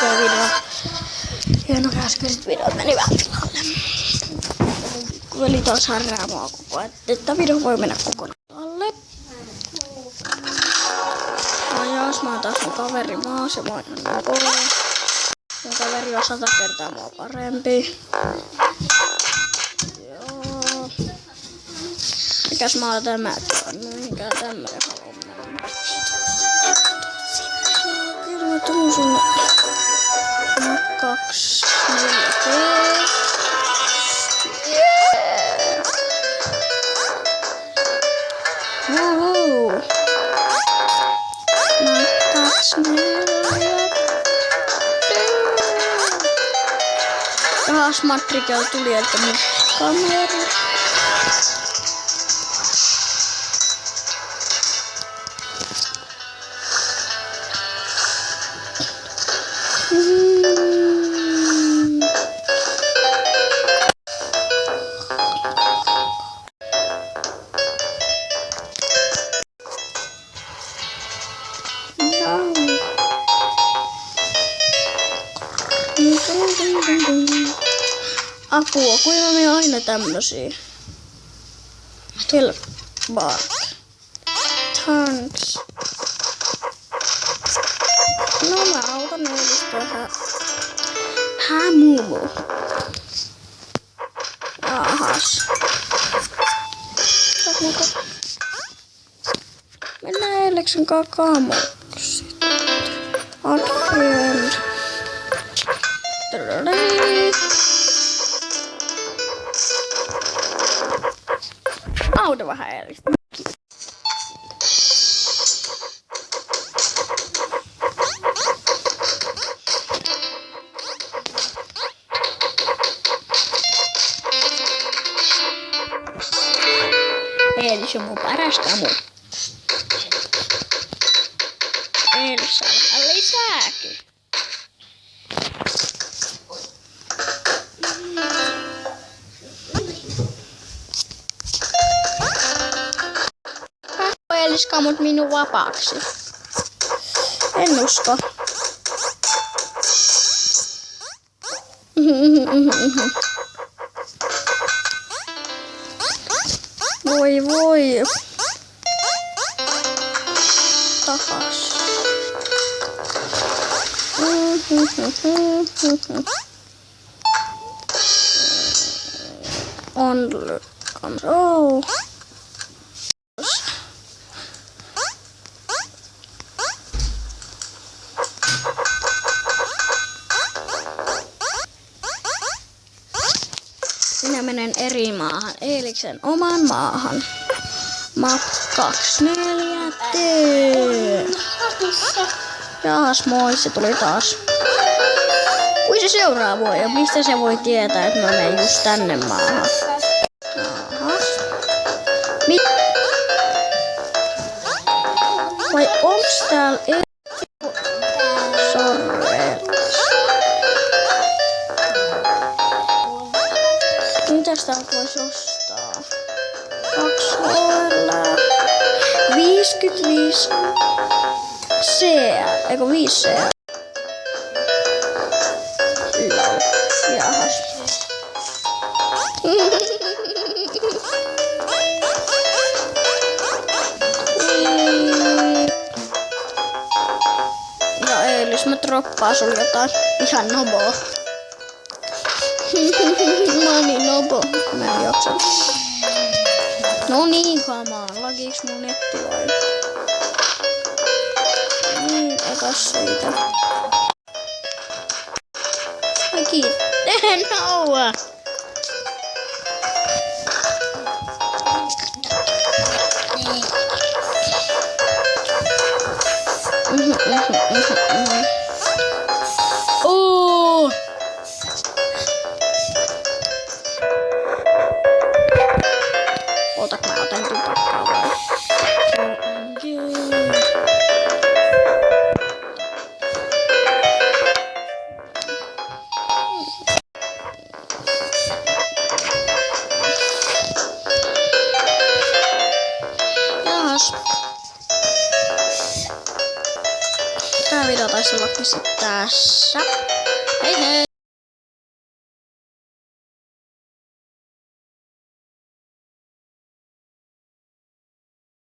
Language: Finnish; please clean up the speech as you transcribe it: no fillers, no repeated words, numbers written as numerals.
video. Ja no äskeiset videot meni vähän pilalle. Veli taas härrää mua koko ajan, että video voi mennä kokonaan alle. No jos mä oon taas mun kaveri maas ja mä oon ihan nokolla. Mun kaveri on 100 kertaa mua parempi. Joo. Mikäs maa tämäkin on? Mihinkään tämmönen haluaa mennä. Kyllä mä tuun sinne. 2, 4, T. Yeah! Woohoo! 2, 4. Rahas matrikel tuli, että mun kamera. Apua, kuinka me aina tämmösiä? Till bark. Thanks. No mä autan Eelistä tähän. Mumu. Jahas. Mennään Eeliksen kanssa kamuksi. Advent. Auta vähän Eelistä. Eelis on mun paras kamu. Eelis saa vähän lisääkin. Eelis kamut minun vapaaksi. En usko. Voi voi. Takas. On lykkans. Oh. Minä menen eri maahan, Eeliksen omaan maahan. Map 24 T. Jaas moi, se tuli taas. Kui se seuraa voi ja mistä se voi tietää, että mä menen just tänne maahan? Jahas. Vai onks täällä sorreet? Mitäs täältä vois ostaa? 2 HL. 55 CL. Eikö 5 CL? Jahas. Ja Eelis, mä droppaan sul jotain ihan noboa. Mä oon niin nobo. Mä en jaksa. No niin, kamaan. Lagiiks mun netti vai? Niin, otas siitä. Ai kiitos. Noua. Oh. Otak mä otan tupakkaa vai? Jahas. Tää video taisi olla sitten tässä. Hei hei!